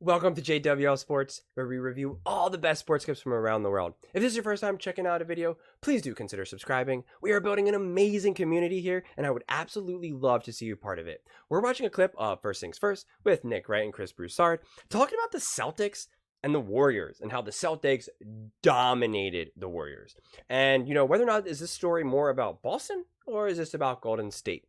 Welcome to JWL Sports, where we review all the best sports clips from around the world. If this is your first time checking out a video, please do consider subscribing. We are building an amazing community here, and I would absolutely love to see you part of it. We're watching a clip of First Things First with Nick Wright and Chris Broussard talking about the Celtics and the Warriors and how the Celtics dominated the Warriors. And, whether or not is this story more about Boston or is this about Golden State?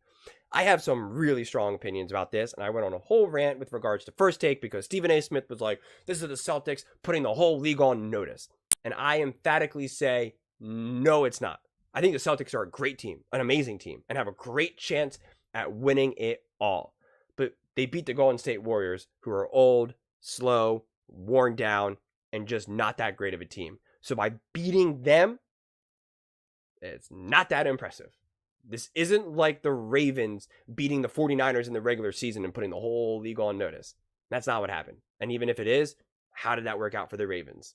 I have some really strong opinions about this, and I went on a whole rant with regards to First Take because Stephen A. Smith was like, this is the Celtics putting the whole league on notice. And I emphatically say, no, it's not. I think the Celtics are a great team, an amazing team, and have a great chance at winning it all. But they beat the Golden State Warriors, who are old, slow, worn down, and just not that great of a team. So by beating them, it's not that impressive. This isn't like the Ravens beating the 49ers in the regular season and putting the whole league on notice. That's not what happened. And even if it is, how did that work out for the Ravens?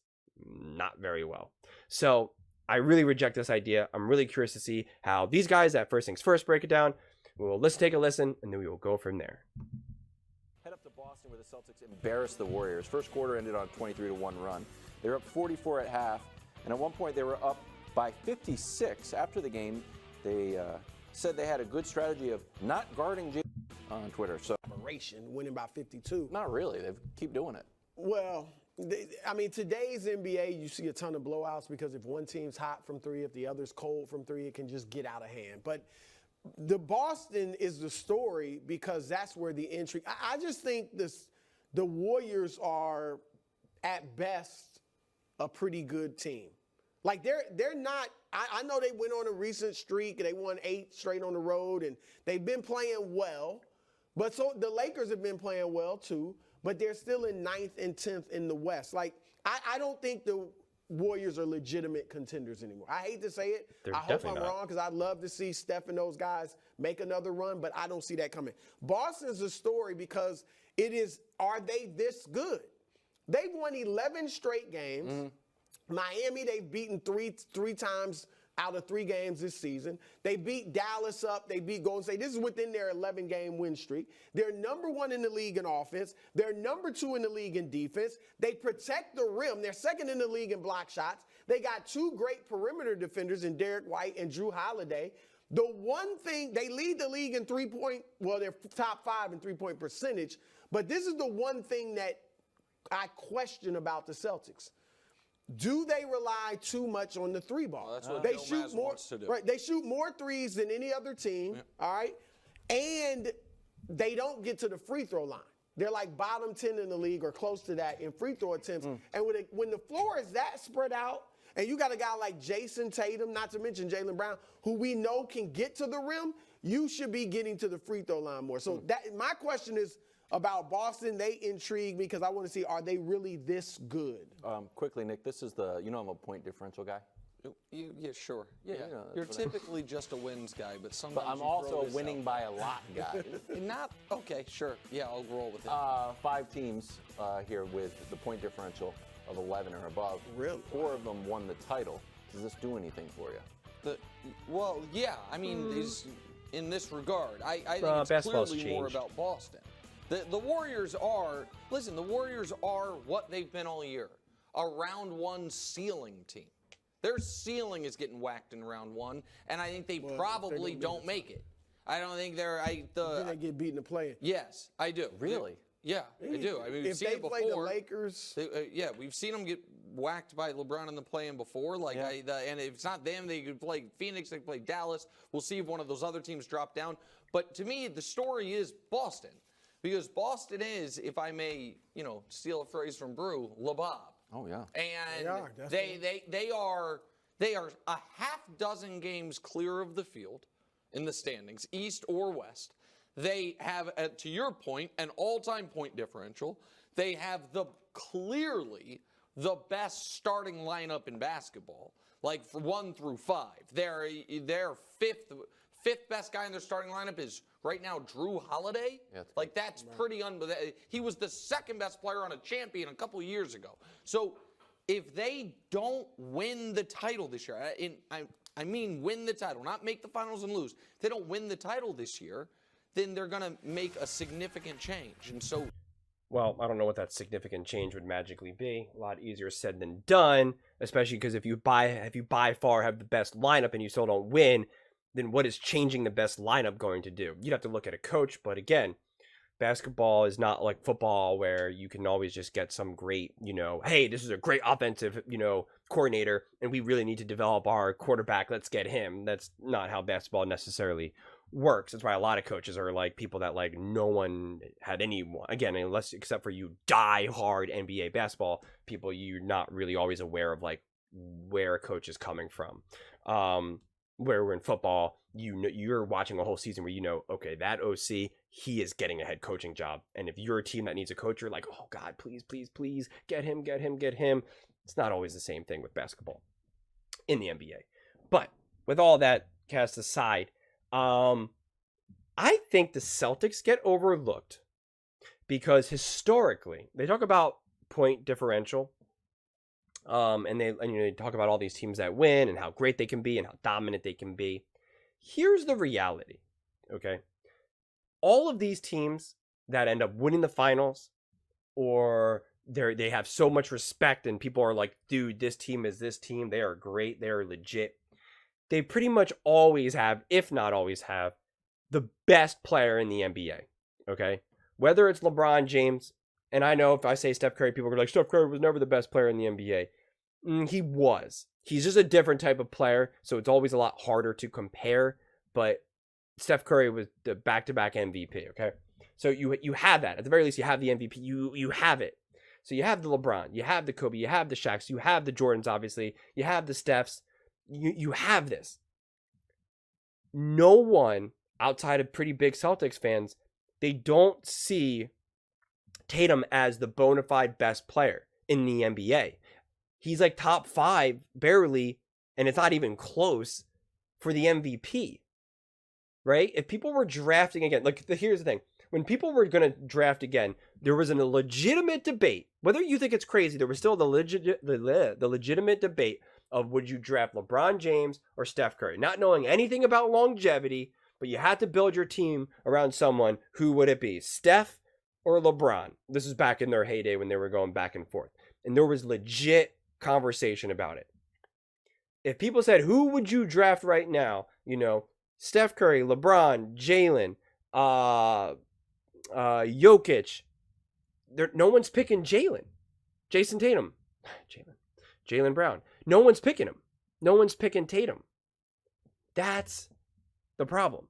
Not very well. So I really reject this idea. I'm really curious to see how these guys at First Things First break it down. We'll take a listen, and then we will go from there. Head up to Boston where the Celtics embarrassed the Warriors. First quarter ended on a 23-1 run. They were up 44 at half, and at one point they were up by 56. After the game, they said they had a good strategy of not guarding J on Twitter. So winning by 52. Not really. They keep doing it. Well, today's NBA, you see a ton of blowouts because if one team's hot from three, if the other's cold from three, it can just get out of hand. But the Boston is the story because that's where the intrigue. I just think the Warriors are, at best, a pretty good team. Like they're not. I know they went on a recent streak and they won 8 straight on the road and they've been playing well. But so the Lakers have been playing well too. But they're still in 9th and 10th in the West. Like I don't think the Warriors are legitimate contenders anymore. I hate to say it. I hope I'm wrong because I'd love to see Steph and those guys make another run. But I don't see that coming. Boston's a story because it is. Are they this good? They've won 11 straight games. Mm-hmm. Miami, they've beaten three times out of 3 games this season. They beat Dallas up. They beat Golden State. This is within their 11-game win streak. They're number 1 in the league in offense. They're number 2 in the league in defense. They protect the rim. They're 2nd in the league in block shots. They got 2 great perimeter defenders in Derek White and Drew Holiday. The one thing, they lead the league in they're top 5 in three-point percentage. But this is the one thing that I question about the Celtics. Do they rely too much on the 3 ball? That's what they Bill shoot Maz more. Wants to do. Right, they shoot more threes than any other team. Yeah. All right, and they don't get to the free throw line. They're like bottom 10 in the league or close to that in free throw attempts. And when the floor is that spread out, and you got a guy like Jason Tatum, not to mention Jaylen Brown, who we know can get to the rim, you should be getting to the free throw line more. So my question is. About Boston, they intrigue me because I want to see, are they really this good? Quickly, Nick, this is I'm a point differential guy. Yeah, sure. Yeah. You're typically just a wins guy, but sometimes I'm also a winning by a lot guy. Okay, sure. Yeah, I'll roll with it. 5 teams here with the point differential of 11 or above. Really? 4 of them won the title. Does this do anything for you? In this regard, I think it's clearly more about Boston. The Warriors are, the Warriors are what they've been all year, a round 1 ceiling team. Their ceiling is getting whacked in round 1, and I think they probably don't make it. I don't think they're. They get beaten to play it. Yes, I do. Really? Yeah, I do. I mean, we've seen it before. If they play the Lakers. We've seen them get whacked by LeBron in the play-in before. And if it's not them, they could play Phoenix, they could play Dallas. We'll see if one of those other teams drop down. But to me, the story is Boston. Because Boston is, if I may, steal a phrase from Brew, LeBob. Oh yeah. And they are a half dozen games clear of the field in the standings, East or West. They have, to your point, an all-time point differential. They have clearly the best starting lineup in basketball, like for 1 through 5. Their fifth best guy in their starting lineup is right now Drew Holiday. Yeah, that's pretty unbelievable. He was the 2nd best player on a champion a couple of years ago. So if they don't win the title this year, I mean win the title, not make the finals and lose. If they don't win the title this year, then they're going to make a significant change. And so Well, I don't know what that significant change would magically be. A lot easier said than done, especially because if you by far have the best lineup and you still don't win, then what is changing the best lineup going to do? You'd have to look at a coach, but again, basketball is not like football where you can always just get some great, hey, this is a great offensive, coordinator, and we really need to develop our quarterback. Let's get him. That's not how basketball necessarily works. That's why a lot of coaches are like people that like no one had anyone, again, unless except for you die hard NBA basketball people, you're not really always aware of like where a coach is coming from. Where we're in football, you're watching a whole season where okay, that OC, he is getting a head coaching job, and if you're a team that needs a coach, you're like, oh God, please get him. It's not always the same thing with basketball in the NBA. But with all that cast aside, I think the Celtics get overlooked because historically they talk about point differential, and they talk about all these teams that win and how great they can be and how dominant they can be. Here's the reality, okay? All of these teams that end up winning the finals, or they have so much respect and people are like, dude, this team is this team. They are great. They are legit. They pretty much always have, if not always have, the best player in the NBA, okay? Whether it's LeBron James, and I know if I say Steph Curry, people are like, Steph Curry was never the best player in the NBA. He was. He's just a different type of player, so it's always a lot harder to compare, but Steph Curry was the back-to-back MVP, okay? So you have that. At the very least, you have the MVP. You have it. So you have the LeBron, you have the Kobe, you have the Shaqs, you have the Jordans, obviously. You have the Stephs. You have this. No one outside of pretty big Celtics fans, they don't see Tatum as the bona fide best player in the NBA. He's like top 5, barely, and it's not even close for the MVP, right? If people were drafting again, here's the thing. When people were going to draft again, there was a legitimate debate. Whether you think it's crazy, there was still the legitimate debate of would you draft LeBron James or Steph Curry? Not knowing anything about longevity, but you had to build your team around someone. Who would it be? Steph or LeBron? This is back in their heyday when they were going back and forth. And there was legit conversation about it. If people said, who would you draft right now? Steph Curry, LeBron, Jalen, Jokic. No one's picking Jalen. Jason Tatum. Jalen Brown. No one's picking him. No one's picking Tatum. That's the problem.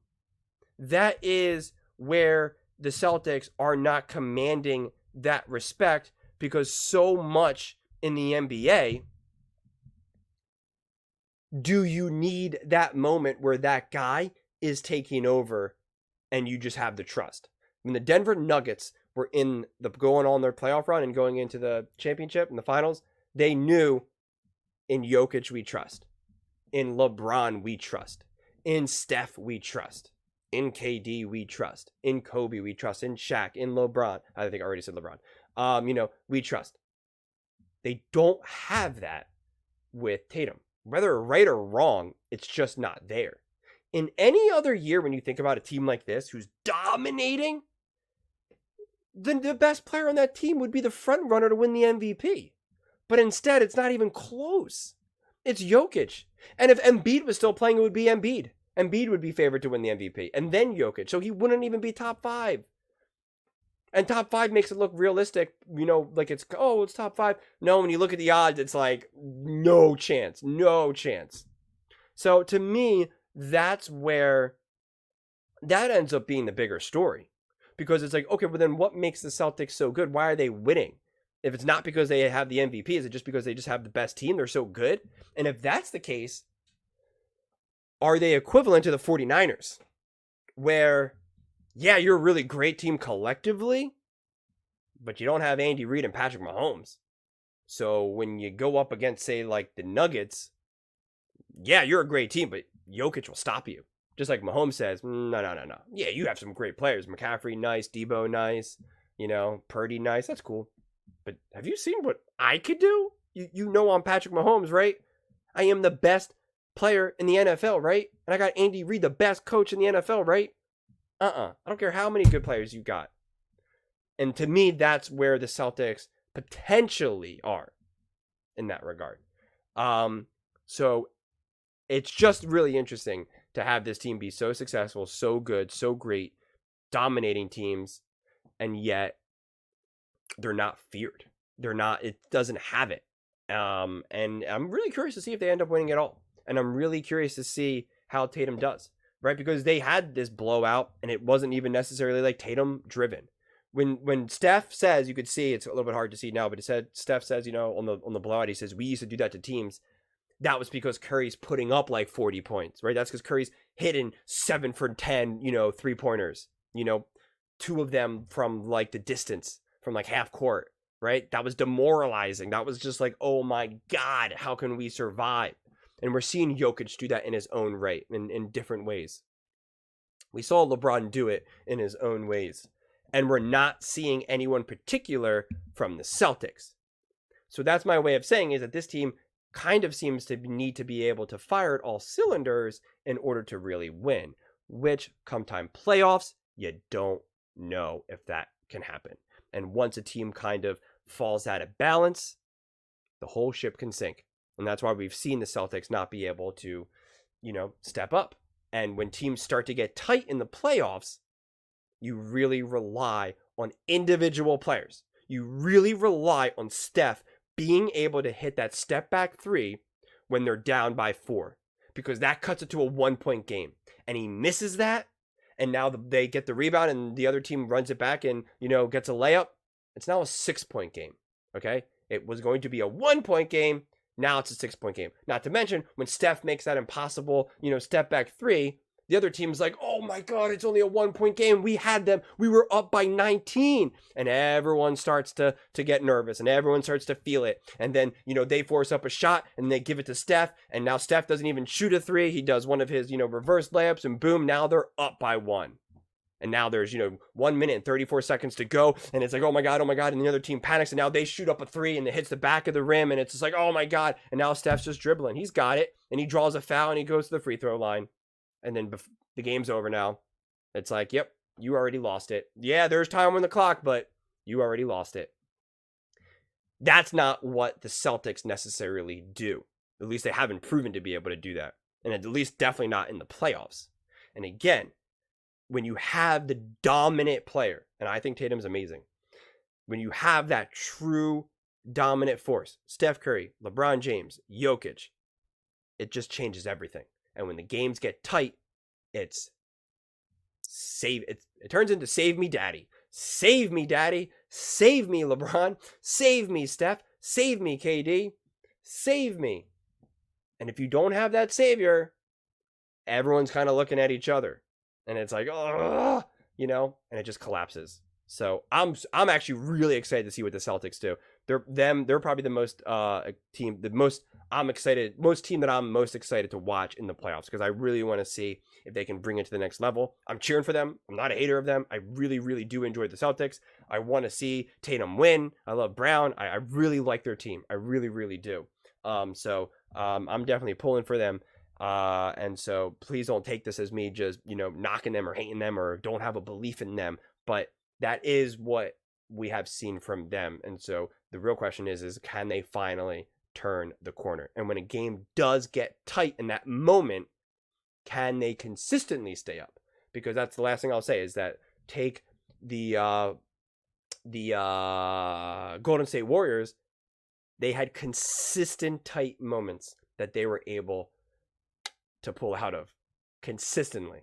That is where the Celtics are not commanding that respect, because so much in the NBA, do you need that moment where that guy is taking over and you just have the trust? When the Denver Nuggets were going on their playoff run and going into the championship and the finals, they knew in Jokic we trust. In LeBron we trust. In Steph we trust. In KD we trust. In Kobe we trust. In Shaq, in LeBron. I think I already said LeBron. We trust. They don't have that with Tatum. Whether right or wrong, it's just not there. In any other year, when you think about a team like this who's dominating, then the best player on that team would be the front runner to win the MVP. But instead, it's not even close. It's Jokic. And if Embiid was still playing, it would be Embiid. Embiid would be favored to win the MVP. And then Jokic. So he wouldn't even be top 5. And top 5 makes it look realistic, like it's top 5. No, when you look at the odds, it's like, no chance. So to me, that's where that ends up being the bigger story. Because it's like, okay, well then what makes the Celtics so good? Why are they winning? If it's not because they have the MVP, is it just because they just have the best team? They're so good? And if that's the case, are they equivalent to the 49ers? Where, yeah, you're a really great team collectively, but you don't have Andy Reid and Patrick Mahomes. So when you go up against, say, like the Nuggets, yeah, you're a great team, but Jokic will stop you. Just like Mahomes says, no. Yeah, you have some great players. McCaffrey, nice. Debo, nice. Purdy, nice. That's cool. But have you seen what I could do? I'm Patrick Mahomes, right? I am the best player in the NFL, right? And I got Andy Reid, the best coach in the NFL, right? I don't care how many good players you got. And to me, that's where the Celtics potentially are in that regard. So it's just really interesting to have this team be so successful, so good, so great, dominating teams, and yet they're not feared. It doesn't have it. And I'm really curious to see if they end up winning it all. And I'm really curious to see how Tatum does, right? Because they had this blowout and it wasn't even necessarily like Tatum driven. When Steph says, you could see, it's a little bit hard to see now, but Steph says, on the blowout, he says, we used to do that to teams. That was because Curry's putting up like 40 points, right? That's because Curry's hitting 7 for 10, 3-pointers, 2 of them from like the distance, from like half court, right? That was demoralizing. That was just like, oh my God, how can we survive? And we're seeing Jokic do that in his own right, in different ways. We saw LeBron do it in his own ways. And we're not seeing anyone particular from the Celtics. So that's my way of saying is that this team kind of seems to need to be able to fire at all cylinders in order to really win, which come time playoffs, you don't know if that can happen. And once a team kind of falls out of balance, the whole ship can sink. And that's why we've seen the Celtics not be able to, step up. And when teams start to get tight in the playoffs, you really rely on individual players. You really rely on Steph being able to hit that step back 3 when they're down by 4, because that cuts it to a 1-point game. And he misses that. And now they get the rebound and the other team runs it back and, gets a layup. It's now a 6-point game. Okay. It was going to be a 1-point game. Now it's a 6-point game. Not to mention when Steph makes that impossible, step back 3, the other team's like, oh my God, it's only a 1-point game. We had them. We were up by 19. And everyone starts to get nervous and everyone starts to feel it. And then, they force up a shot and they give it to Steph. And now Steph doesn't even shoot a 3. He does one of his, reverse layups and boom, now they're up by 1. And now there's, 1 minute and 34 seconds to go. And it's like, oh my God. And the other team panics. And now they shoot up a 3 and it hits the back of the rim. And it's just like, oh my God. And now Steph's just dribbling. He's got it. And he draws a foul and he goes to the free throw line. And then the game's over now. It's like, yep, you already lost it. Yeah, there's time on the clock, but you already lost it. That's not what the Celtics necessarily do. At least they haven't proven to be able to do that. And at least definitely not in the playoffs. And again, when you have the dominant player, and I think Tatum's amazing, when you have that true dominant force, Steph Curry, LeBron James, Jokic, it just changes everything. And when the games get tight, it turns into save me daddy. Save me daddy. Save me LeBron. Save me Steph. Save me KD. Save me. And if you don't have that savior, everyone's kind of looking at each other. And it's like, oh, and it just collapses. So I'm actually really excited to see what the Celtics do. They're probably the most team that I'm most excited to watch in the playoffs, because I really want to see if they can bring it to the next level. I'm cheering for them. I'm not a hater of them. I really, really do enjoy the Celtics. I want to see Tatum win. I love Brown. I really like their team. I really, really do. So I'm definitely pulling for them. And so please don't take this as me just, knocking them or hating them or don't have a belief in them. But that is what we have seen from them. And so the real question is can they finally turn the corner? And when a game does get tight in that moment, can they consistently stay up? Because that's the last thing I'll say is that take the Golden State Warriors. They had consistent tight moments that they were able to pull out of consistently.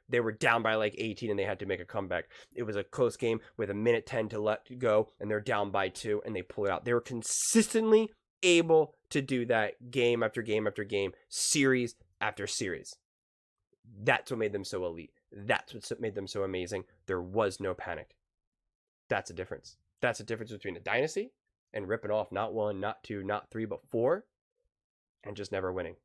They were down by like 18 and they had to make a comeback. It was a close game with 1:10 to let go and they're down by 2 and they pull it out. They were consistently able to do that game after game after game, series after series. That's what made them so elite. That's what made them so amazing. There was no panic. That's a difference. That's the difference between a dynasty and ripping off not 1, not 2, not 3, but 4 and just never winning.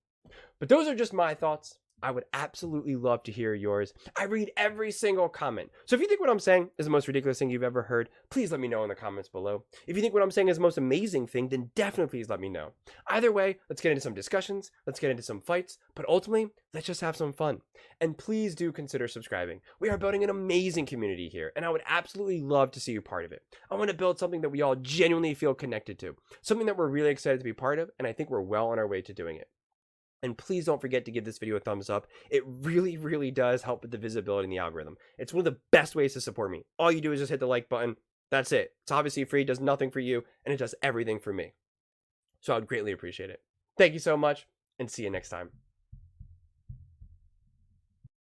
But those are just my thoughts. I would absolutely love to hear yours. I read every single comment. So if you think what I'm saying is the most ridiculous thing you've ever heard, please let me know in the comments below. If you think what I'm saying is the most amazing thing, then definitely please let me know. Either way, let's get into some discussions, let's get into some fights, but ultimately, let's just have some fun. And please do consider subscribing. We are building an amazing community here, and I would absolutely love to see you part of it. I want to build something that we all genuinely feel connected to, something that we're really excited to be part of, and I think we're well on our way to doing it. And please don't forget to give this video a thumbs up. It really, really does help with the visibility in the algorithm. It's one of the best ways to support me. All you do is just hit the like button. That's it. It's obviously free, does nothing for you, and it does everything for me. So I would greatly appreciate it. Thank you so much, and see you next time.